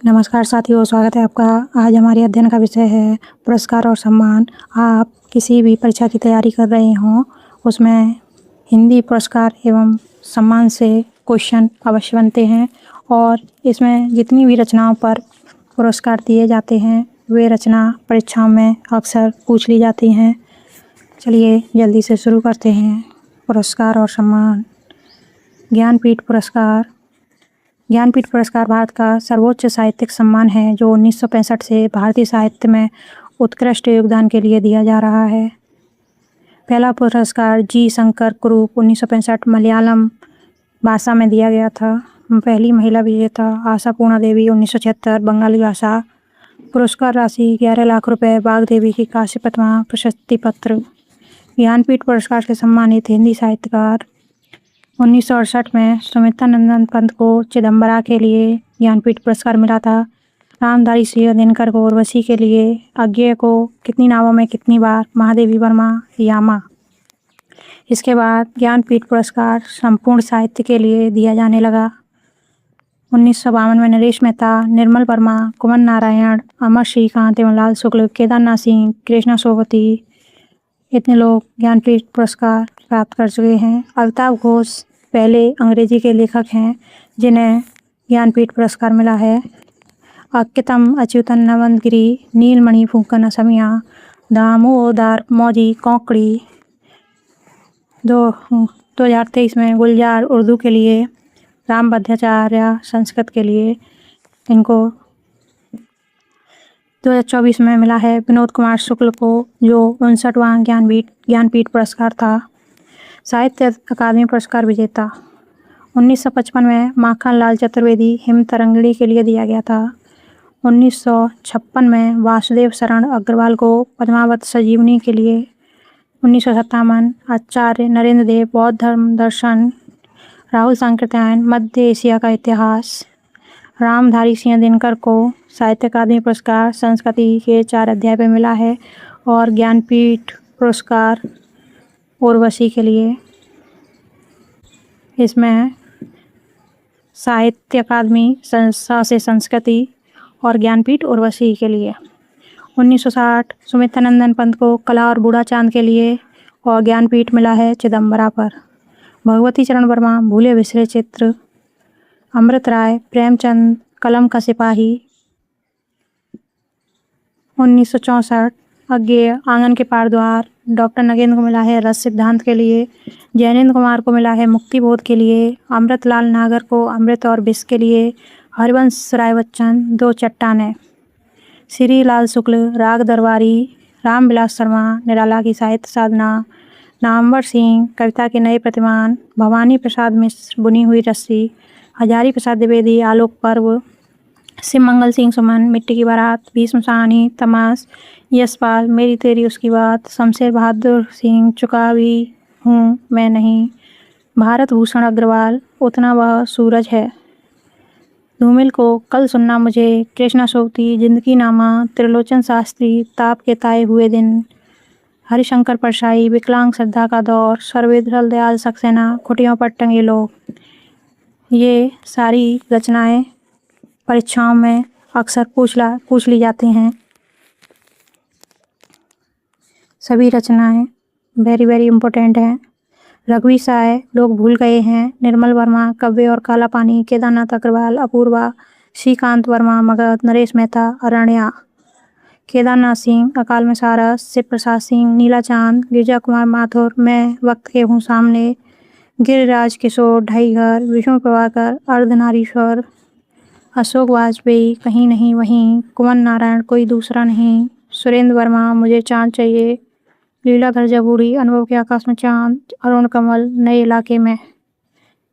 नमस्कार साथियों, स्वागत है आपका। आज हमारे अध्ययन का विषय है पुरस्कार और सम्मान। आप किसी भी परीक्षा की तैयारी कर रहे हों, उसमें हिंदी पुरस्कार एवं सम्मान से क्वेश्चन अवश्य बनते हैं और इसमें जितनी भी रचनाओं पर पुरस्कार दिए जाते हैं वे रचना परीक्षाओं में अक्सर पूछ ली जाती हैं। चलिए जल्दी से शुरू करते हैं। पुरस्कार और सम्मान। ज्ञानपीठ पुरस्कार। ज्ञानपीठ पुरस्कार भारत का सर्वोच्च साहित्यिक सम्मान है जो 1965 से भारतीय साहित्य में उत्कृष्ट योगदान के लिए दिया जा रहा है। पहला पुरस्कार जी शंकर कुरूप 1965 मलयालम भाषा में दिया गया था। पहली महिला विजेता आशापूर्णा देवी 1976 बंगाली भाषा। पुरस्कार राशि 11 लाख रुपए। बागदेवी की काशी प्रतिमा प्रशस्ति पत्र। ज्ञानपीठ पुरस्कार से सम्मानित हिंदी साहित्यकार 1968 में सुमित्रा नंदन पंत को चिदम्बरा के लिए ज्ञानपीठ पुरस्कार मिला था। रामधारी सिंह दिनकर को उर्वशी के लिए। अज्ञेय को कितनी नावों में कितनी बार। महादेवी वर्मा यामा। इसके बाद ज्ञानपीठ पुरस्कार संपूर्ण साहित्य के लिए दिया जाने लगा। 1952 में नरेश मेहता, निर्मल वर्मा, कुमन नारायण, अमर श्रीकांत एवं लाल शुक्ल, केदारनाथ सिंह, कृष्णा सोबती इतने लोग ज्ञानपीठ पुरस्कार प्राप्त कर चुके हैं। अमिताभ घोष पहले अंग्रेजी के लेखक हैं जिन्हें ज्ञानपीठ पुरस्कार मिला है। अक्कितम अच्युतन नवंदगिरी, नीलमणि फूंकन असमिया, दामोदर मौजी कोंकणी। 2023 में गुलजार उर्दू के लिए, राम भद्राचार्य संस्कृत के लिए। इनको 2024 में मिला है विनोद कुमार शुक्ल को जो 59वां ज्ञानपीठ पुरस्कार था। साहित्य अकादमी पुरस्कार विजेता 1955 में माखन लाल चतुर्वेदी हिम तरंगिणी के लिए दिया गया था। 1956 में वासुदेव शरण अग्रवाल को पद्मावत संजीवनी के लिए। 1957 आचार्य नरेंद्र देव बौद्ध धर्म दर्शन। राहुल सांकृत्यायन मध्य एशिया का इतिहास। रामधारी सिंह दिनकर को साहित्य अकादमी पुरस्कार संस्कृति के 4 अध्याय पे मिला है और ज्ञानपीठ पुरस्कार उर्वशी के लिए। इसमें साहित्य अकादमी संस्था से संस्कृति और ज्ञानपीठ उर्वशी के लिए। 1960 सुमित्रा नंदन पंत को कला और बूढ़ा चांद के लिए और ज्ञानपीठ मिला है चिदम्बरा पर। भगवती चरण वर्मा भूले बिसरे चित्र। अमृत राय प्रेमचंद कलम का सिपाही। 1964 अज्ञेय आंगन के पार द्वार। डॉक्टर नगेंद्र को मिला है रस सिद्धांत के लिए। जैनेन्द्र कुमार को मिला है मुक्तिबोध के लिए। अमृतलाल नागर को अमृत और विष के लिए। हरिवंश राय बच्चन दो चट्टानें। श्री लाल शुक्ल राग दरबारी। रामविलास शर्मा निराला की साहित्य साधना। नामवर सिंह कविता के नए प्रतिमान। भवानी प्रसाद मिश्र बुनी हुई रस्सी। हजारी प्रसाद द्विवेदी आलोक पर्व। शिव मंगल सिंह सुमन मिट्टी की बारात। भीष्म साहनी तमाश। यशपाल मेरी तेरी उसकी बात। शमशेर बहादुर सिंह चुकावी हूँ मैं नहीं। भारत भूषण अग्रवाल उतना वह सूरज है। धूमिल को कल सुनना मुझे। कृष्णा सोबती जिंदगी नामा। त्रिलोचन शास्त्री ताप के ताए हुए दिन। हरिशंकर परशाई विकलांग श्रद्धा का दौर। सर्वेन्द्र दयाल सक्सेना खुटियों पर टंगे लोग। ये सारी रचनाएं परीक्षाओं में अक्सर पूछ ली जाती हैं। सभी रचनाएं वेरी इम्पोर्टेंट हैं। रघुवीर साय लोग भूल गए हैं। निर्मल वर्मा कव्य और काला पानी। केदारनाथ अग्रवाल अपूर्वा। श्रीकांत वर्मा मगध। नरेश मेहता अरण्या। केदारनाथ सिंह अकाल में सारस। शिव प्रसाद सिंह नीला चांद। गिरजा कुमार माथुर मैं वक्त के हूँ सामने। गिरिराज किशोर ढाई घर। विष्णु प्रभाकर अर्धनारीश्वर। अशोक वाजपेयी कहीं नहीं वहीं। कुमन नारायण कोई दूसरा नहीं। सुरेंद्र वर्मा मुझे चांद चाहिए। लीलाधर जबूरी अनुभव के आकाश में चांद। अरुण कमल नए इलाके में।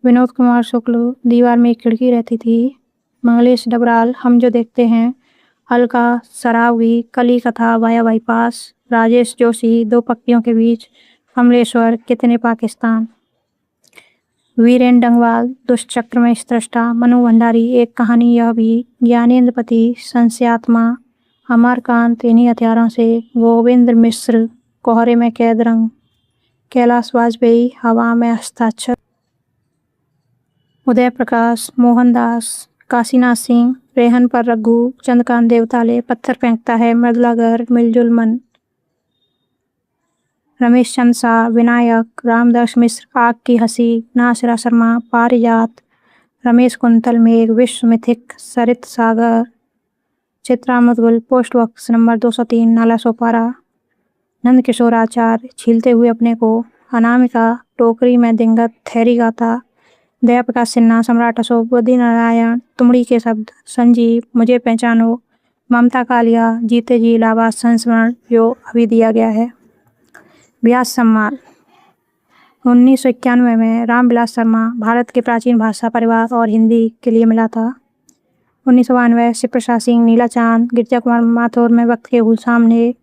विनोद कुमार शुक्ल दीवार में एक खिड़की रहती थी। मंगलेश डबराल हम जो देखते हैं। अलका सरावगी कली कथा वाया बाईपास। राजेश जोशी दो पक्तियों के बीच। कमलेश्वर कितने पाकिस्तान। वीरेन डंगवाल दुष्चक्र में स्त्रष्टा। मनु भंडारी एक कहानी यह भी। ज्ञानेन्द्रपति संशयात्मा। अमरकांत इन्हीं हथियारों से। गोविंद मिश्र कोहरे में कैद रंग। कैलाश वाजपेयी हवा में हस्ताक्षर। उदय प्रकाश मोहनदास काशीनाथ सिंह रेहन पर रघु, चंद्रकांत देवताले, पत्थर फेंकता है, मृदुलागर, मिलजुल मन, रमेश चंद शाह, विनायक, रामदास मिश्र, आग की हंसी, नासिरा शर्मा, पारिजात, रमेश कुंतल, मेघ, विश्व मिथिक, सरित सागर, Chitra Mudgil, post box number 203, Nala Sopara, Nand Kishore आचार्य, छीलते हुए अपने को, अनामिका, टोकरी में दिंगत, थैरी गाता, दया प्रकाश सिन्हा, सम्राट अशोक, बुद्धि नारायण, तुमड़ी के शब्द, संजीव, मुझे पहचानो, ममता कालिया, जीते जी इलाहाबाद संस्मरण जो अभी दिया गया है। व्यास सम्मान 1991 में रामविलास शर्मा भारत के प्राचीन भाषा परिवार और हिंदी के लिए मिला था। 1992 शिव प्रसाद सिंह, नीला चांद, गिरजा कुमार माथुर में वक्त के हुल सामने,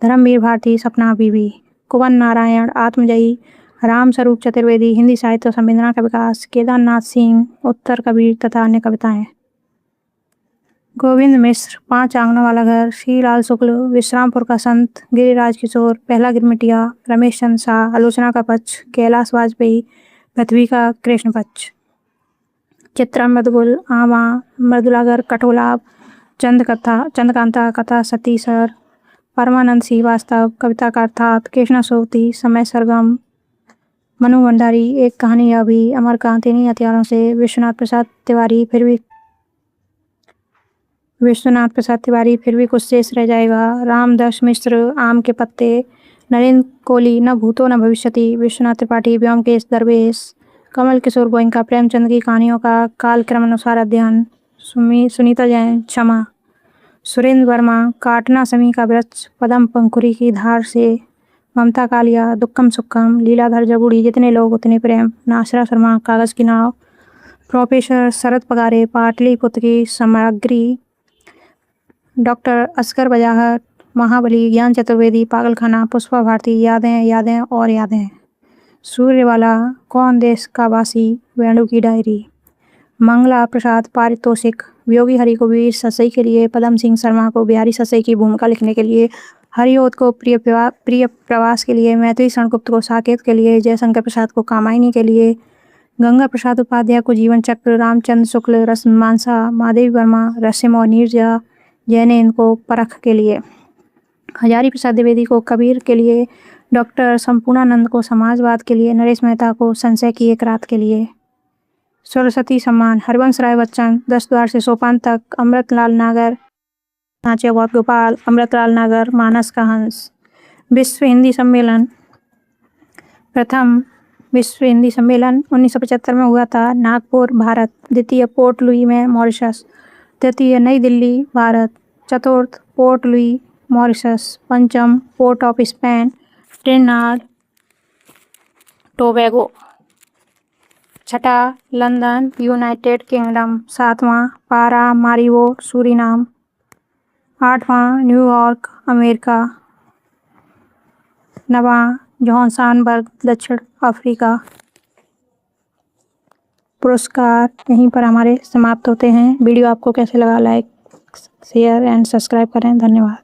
धर्मवीर भारती, सपना बीबी, कुवन नारायण, आत्मजयी, राम स्वरूप चतुर्वेदी, हिंदी साहित्य और संवेदना का विकास, केदारनाथ सिंह, उत्तर कबीर तथा अन्य कविताएं। गोविंद मिश्र, 5 आंगनों वाला घर, श्री लाल शुक्ल, विश्रामपुर का संत, गिरिराज किशोर, पहला गिरमिटिया, रमेश चंद शाह, आलोचना का पक्ष, कैलाश वाजपेयी, पृथ्वी का कृष्ण पक्ष, चित्रा मृदुगुल, आमा, मृदुलागर, कठोलाभ, चंद्रकांता कथा, सतीसर, परमानंद श्रीवास्तव, कविता का अर्थात, कृष्णा सोवती, समय सरगम, मनु भंडारी, एक कहानी यह भी, अमरकांत, इन्हीं हथियारों से, विश्वनाथ प्रसाद तिवारी, फिर भी कुछ शेष रह जाएगा, रामदास मिश्र, आम के पत्ते, नरेंद्र कोहली, न भूतो न भविष्यति, विश्वनाथ त्रिपाठी, व्योमकेश दरवेश, कमल किशोर गोयनका, प्रेमचंद की कहानियों का कालक्रम अनुसार अध्ययन, सुनीता जैन, क्षमा, सुरेंद्र वर्मा, काटना समी का वृक्ष, पदम पंखुरी की धार से, ममता कालिया, दुक्कम सुक्कम, लीलाधर जगुड़ी, जितने लोग उतने प्रेम, नासिरा शर्मा, कागज की नाव, प्रोफेसर शरद पगारे, पाटलिपुत्र की सामग्री, डॉक्टर असगर बजाहट, महाबली, ज्ञान चतुर्वेदी, पागलखाना, पुष्पा भारती, यादें और यादें, सूर्यवाला, कौन देश का वासी, वेणु की डायरी, मंगला प्रसाद, पारितोषिक, योगी हरि को वीर ससई के लिए, पदम सिंह शर्मा को बिहारी ससई की भूमिका लिखने के लिए, हरिओत को प्रिय प्रवास के लिए, मैथिली शरणगुप्त को साकेत के लिए, जयशंकर प्रसाद को कामायनी के लिए, गंगा प्रसाद उपाध्याय को जीवन चक्र, रामचंद्र शुक्ल रसमानसा, महादेवी वर्मा रस्म और नीरजा, जैनेन को परख के लिए, हजारी प्रसाद द्विवेदी को कबीर के लिए, डॉक्टर संपूर्णानंद को समाजवाद के लिए, नरेश मेहता को संशय की एक रात के लिए, सरस्वती सम्मान, हरिवंश राय बच्चन, 10 द्वार से सोपान तक, अमृतलाल नागर, सांचे बहुत गोपाल, अमृतलाल नागर, मानस का हंस, विश्व हिंदी सम्मेलन, प्रथम विश्व हिंदी सम्मेलन 1975 में हुआ था, नागपुर भारत, द्वितीय पोर्ट लुई में मॉरिशस, तृतीय नई दिल्ली भारत, चतुर्थ पोर्ट लुई मॉरिशस, पंचम port of Spain Trinidad Tobago, छठा लंदन यूनाइटेड किंगडम, सातवां पारा मारिबो सूरीनाम, आठवां न्यूयॉर्क अमेरिका, नवां जोहान्सबर्ग दक्षिण अफ्रीका। पुरस्कार यहीं पर हमारे समाप्त होते हैं। वीडियो आपको कैसे लगा, लाइक शेयर एंड सब्सक्राइब करें। धन्यवाद।